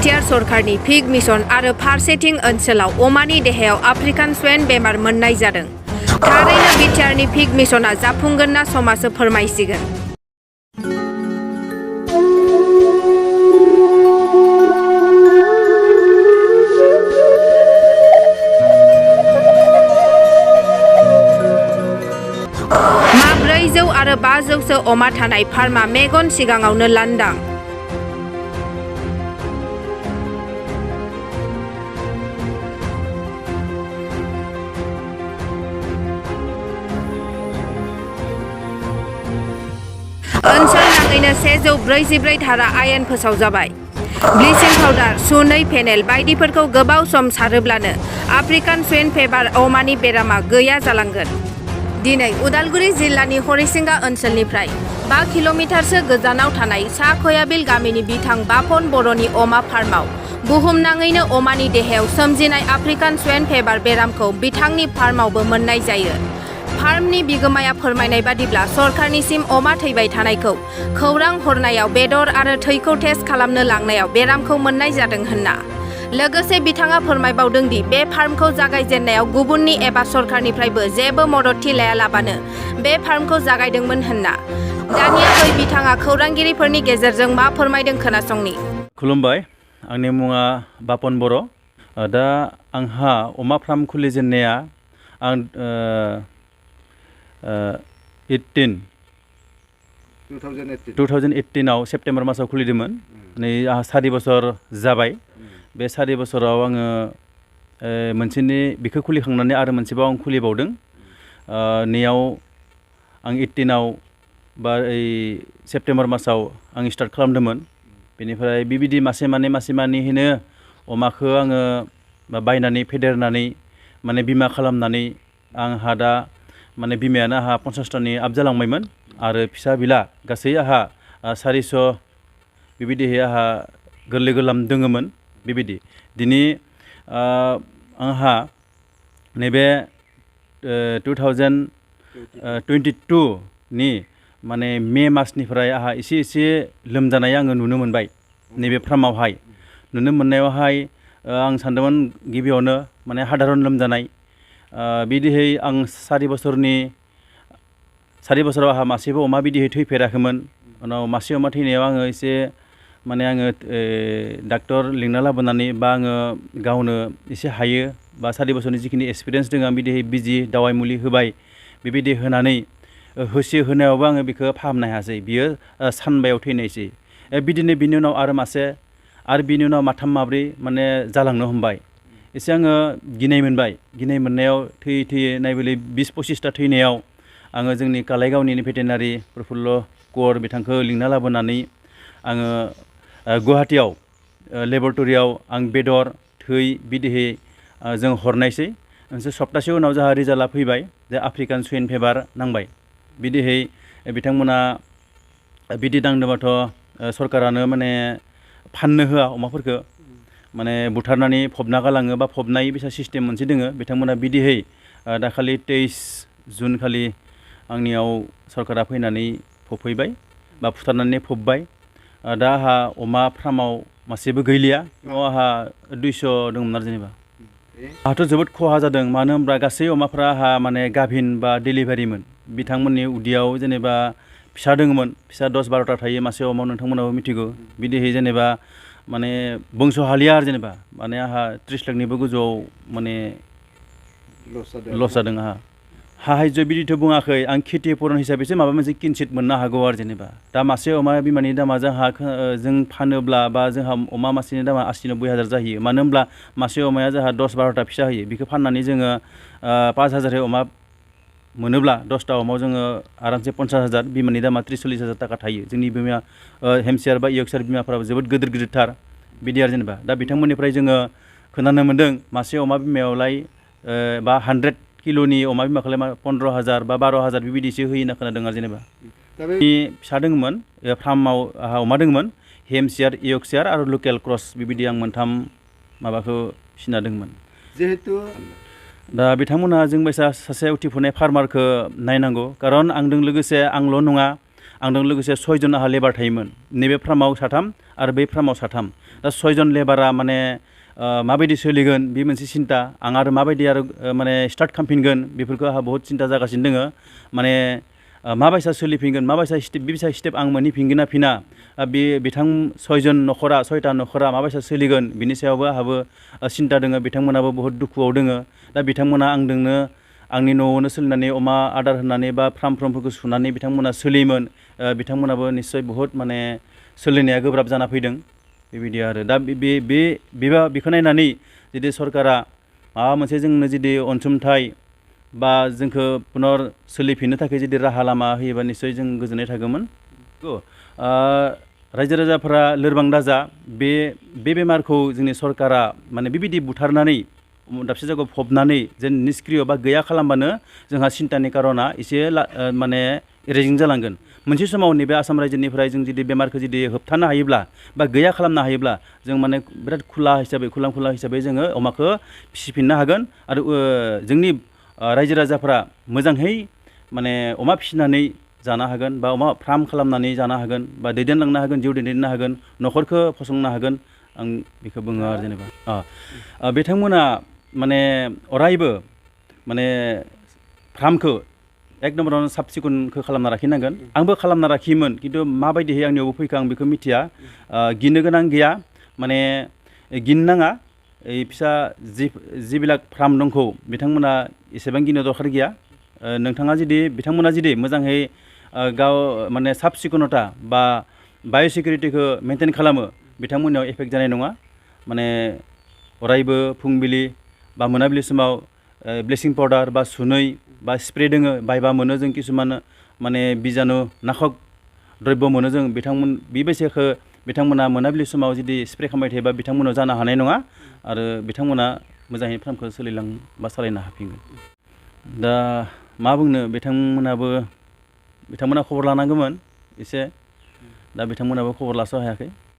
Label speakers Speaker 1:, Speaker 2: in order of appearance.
Speaker 1: BTR सरकारनि pig mission आरो फारसेथिं ओनसोलाव अमानि देहायाव आफ्रिकान स्वाइन बेमार मोननाय जादों। थारैनो बिटिआरनि पिग मिशना जाफुंगोन ना समासो फोरमायसिगोन। मा 400 आरो 500सो अमा थानाय फार्मा मेगन सिगाङावनो लांदां। ओनसोल नाङैनो 144 धारा आयेन फोसावजाबाय। ब्लिचिं पाउडार, सुनै पेनेल बायदिफोरखौ गोबाव सम सारोब्लानो आफ्रिकान स्वाइन फेभार अमानि बेरामा गैया जालांगोन। दिनै उदालगुरि जिल्लानि हरिसिंगा ओनसोलनिफ्राय 5 किल'मिटारसो गोजानाव थानाय सा खयाबिल गामिनि बिथां बापन बर'नि अमा फार्माव बुहुमनाङैनो अमानि देहायाव सोमजिनाय आफ्रिकान स्वाइन फेभार बेरामखौ बिथांनि फार्मावबो मोननाय जायो। फार्मनि बिगोमाया फोरमायनाय बादिब्ला सरकारनिसिम अमा थैबाय थानायखौ खौरां हरनायाव बेदर आरो थैखौ टेस्ट खालामनो लांनायाव बेरामखौ मोननाय जादों होनना। लोगोसे बिथाङा फोरमायबावदों दि बे फार्मखौ जागायजेननायाव गुबुननि एबा सरकारनिफ्रायबो जेबो मददथि लायालाबानो बे फार्मखौ जागायदोंमोन होनना। दानिया बै बिथाङा खौरांगिरिफोरनि गेजेरजों मा फोरमायदों खोनासंनि।
Speaker 2: खुलुमबाय, आंनि मुङा बापन बर'। दा आंहा अमा फार्म खुलिजेननाया आं 2018 सेप्तेम्बर मासाव खुलिदोंमोन। नै आंहा 4 बोसोर जाबाय। बे 4 बोसोराव आङो मोनसेनि बेखौ खुलिखांनानै आरो मोनसेबाव आं खुलिबावदों। नैयाव आं 18आव बा सेप्तेम्बर मासाव आं स्टार्ट खालामदोंमोन। बेनिफ्राय बिबायदि मासे मानैहैनो अमाखौ आङो बायनानै फेदेरनानै माने बिमा खालामनानै आंहा दा माने बिमायानो आंहा 50थानि आप जालांबायमोन आरो फिसा बिला गासै आंहा 400 बेबायदिहै आंहा गोरलै गोरलाम दोङोमोन। बेबायदि दिनै आंहा नैबे 2022नि माने मे मासनिफ्राय आंहा एसे लोमजानाय आङो नुनो मोनबाय। नैबे फार्मावहाय नुनो मोननायावहाय आं सानदोंमोन गिबियावनो माने साधारन लोमजानाय। बिदिहै आं 4 बोसोराव आंहा मासेबो अमा बिदिहै थैफेराखैमोन। उनाव मासे अमा थैनायाव आङो एसे माने आङो डाक्टर लिंना लाबोनानै बा आङो गावनो एसे हायो बा 4 बोसोरनि जिखिनि एक्सपिरियेन्स दङ आं बिदिहै बिजि दावाइ मुलि होबाय। बेबायदि होनानै होनायावबो आङो बेखौ फाहामनो हायासै। बियो सानबायाव थैनायसै। बिदिनो बिनि उनाव आरो मासे आरो बिनि उनाव माथाम माब्रै माने जालांनो हमबाय। एसे आङो गिनाय मोनबाय। गिनाय मोननायाव थैयै नायबोलै 20-25ता थैनायाव आङो जोंनि कालाइगावनि भेटेनारि प्रफुल्ल कुवर बिथांखौ लिंना लाबोनानै आङो गुवाहाटियाव लेबरेटरियाव आं बेदर थै बिदिहै जों हरनायसै। मोनसे सप्तासे उनाव जोंहा रिजाल्टआ फैबाय जे आफ्रिकान स्वाइन फेभार नांबाय। बिदिहै बिथांमोना बिदि नांदोंबाथ' सरकारानो माने फाननो होआ अमाफोरखौ माने बुथारनानै फबना गालाङो बा फबनाय बिसा सिस्टेम मोनसे दोङो। बिथांमोना बिदिहै दाखालि 23 जुन खालि आंनियाव सरकारा फैनानै फबफैबाय बा फुथारनानै फबबाय। दा आंहा अमा फार्माव मासेबो गैलिया। आंहा 200 दंमोन आरो जेनेबा। आंहाथ' जोबोद खहा जादों। मानो होनब्ला गासै अमाफ्रा आंहा माने गाभिन बा डेलिभारिमोन। बिथांमोननि उदैयाव जेनेबा फिसा दङमोन। फिसा 10-12ता थायो मासे अमायाव, नोंथांमोनाबो मिथिगौ। बिदिहै जेनेबा माने बंस' हालिया आरो जेनेबा माने आंहा 30 लाखनिबो गोजौआव माने लस जादों। आंहा हाहायज बिदिथ' बुङाखै। आं खेथि पुरन हिसाबैसो माबा मोनसे किनसित मोननो हागौ आरो जेनेबा। दा मासे अमा बिमानि दामा जोंहा जों फानोब्ला बा जोंहा अमा मासेनि दामा 80-90 हाजार जाहैयो। मानो होनब्ला मासे अमाया जोंहा 10-12ता फिसा होयो। बेखौ फाननानै जोङो 5,000 अमा मोनोब्ला 10ता अमायाव जोङो आरामसे 50,000, बिमानि दामा 30-40 हाजार थाखा थायो। जोंनि बिमाया हेमसियार बा इयर्कशायर बिमाफ्राबो जोबोद गिदिरथार बिदि आरो जेनेबा। दा बिथांमोननिफ्राय जोङो खोनानो मोन्दों मासे अमा बिमायावलाय बा 100 किल'नि अमा बिमाखौलाय 15,000 बा 12,000 बेबायदिसो होयो होनना खोनादों आरो जेनेबा। फिसा दङमोन फार्माव आंहा अमा दङमोन। हेमसियार, इयर्कशायर आरो लकेल क्रस बेबायदि आं 3 माबाखौ फिसिना दङमोन। जिहेतु दा बिथांमोना जों बायसा सासे उथिफुनाय फार्मारखौ नायनांगौ। खारन आंजों लोगोसे आंल' नङा, आंजों लोगोसे 6 जन आंहा लेबार थायोमोन। नैबे फार्माव 3 आरो बै फार्माव 3। दा 6 जन लेबारा माने माबायदि सोलिगोन बे मोनसे सिन्ता आं आरो माबायदि आरो माने स्टार्ट खालामफिनगोन बेफोरखौ आंहा बहुत सिन्ता जागासिनो दोङो माने माबायसा सोलिफिनगोन माबायसा स्टेप बेबायसा स्टेप आं मोनहैफिनगोन ना फिना बे बिथां 6 जन न'खरा 6टा न'खरा माबायसा सोलिगोन बिनि सायावबो आंहाबो सिन्ता दोङो बिथांमोनाबो बहुत दुखुआव दोङो दा बिथांमोना आंदोंनो आंनि न'आवनो सोलिनानै अमा आदार होनानै बा फार्मफोरखौ सुनानै बिथांमोना सोलियोमोन बिथांमोनाबो निस्सय बहुत माने सोलिनाया गोब्राब जाना फैदों बेबायदि आरो दा बेखौ नायनानै जुदि सरकारा माबा मोनसे जोंनो जुदि अनसुंथाइ बा जोंखौ पुनर सोलिफिननो थाखाय जुदि राहा लामा होयोबा निस्सय जों गोजोननाय थागौमोन रायजो राजाफोरा लोरबां दाजा बे बेमारखौ जोंनि सरकारा माने बेबायदि बुथारनानै दाबसे जायगायाव फबनानै जेन निष्क्रिय बा गैया खालामबानो जोंहा सिन्तानि कारना एसे माने रेजें जालांगोन मोनसे समाव नैबे आसाम रायजोनिफ्राय जों जुदि बेमारखौ जुदि होबथानो हायोब्ला बा गैया खालामनो हायोब्ला जों माने बिराद खुला हिसाबै जोङो अमाखौ फिसिफिननो हागोन आरो जोंनि रायजो राजाफ्रा मोजाङै माने अमा फिसिनानै जानो हागोन बा अमा फार्म खालामनानै जानो हागोन बा दैदेनलांनो हागोन जिउ दैदेननो हागोन न'खरखौ फसंनो हागोन आं बेखौ बुङो आरो जेनेबा बिथांमोना माने अरायबो माने फार्मखौ एक नम्बरावनो साब सिखुनखौ खालामना लाखिनांगोन आंबो खालामना लाखियोमोन खिन्थु माबायदिहै आंनियावबो फैखो आं बेखौ मिथिया गिनो गोनां गैया माने गिनो नाङा এই फिसा जिबिलाक फार्म दंखौ बिथांमोना एसेबां गिनो दरखार गैया नोंथाङा जुदि बिथांमोना जुदि मोजाङै गाव माने साब सिखुनता बा बाय'सिकिउरिटिखौ मेनटेन खालामो बिथांमोननियाव एफेक्ट जानाय नङा माने अरायबो फुंबिलि बा मोनाबिलि समाव ब्लिचिं पाउडार बा सुनै बा स्प्रे दोङो बायबा मोनो जों किसुमान माने बिजानु नाशक द्रब्य मोनो जों बेबायसाखौ बिथांमोना मोनाबिलि समाव जुदि स्प्रे खालामबाय थायोबा बिथांमोनाव जानो हानाय नङा आरो बिथांमोना मोजाङै फार्मखौ सोलिलां बा सालायनो हाफिनगोन दा मा बुंनो बिथांमोना खबर लानांगौमोन एसे दा बिथांमोनाबो खबर लास' हायाखै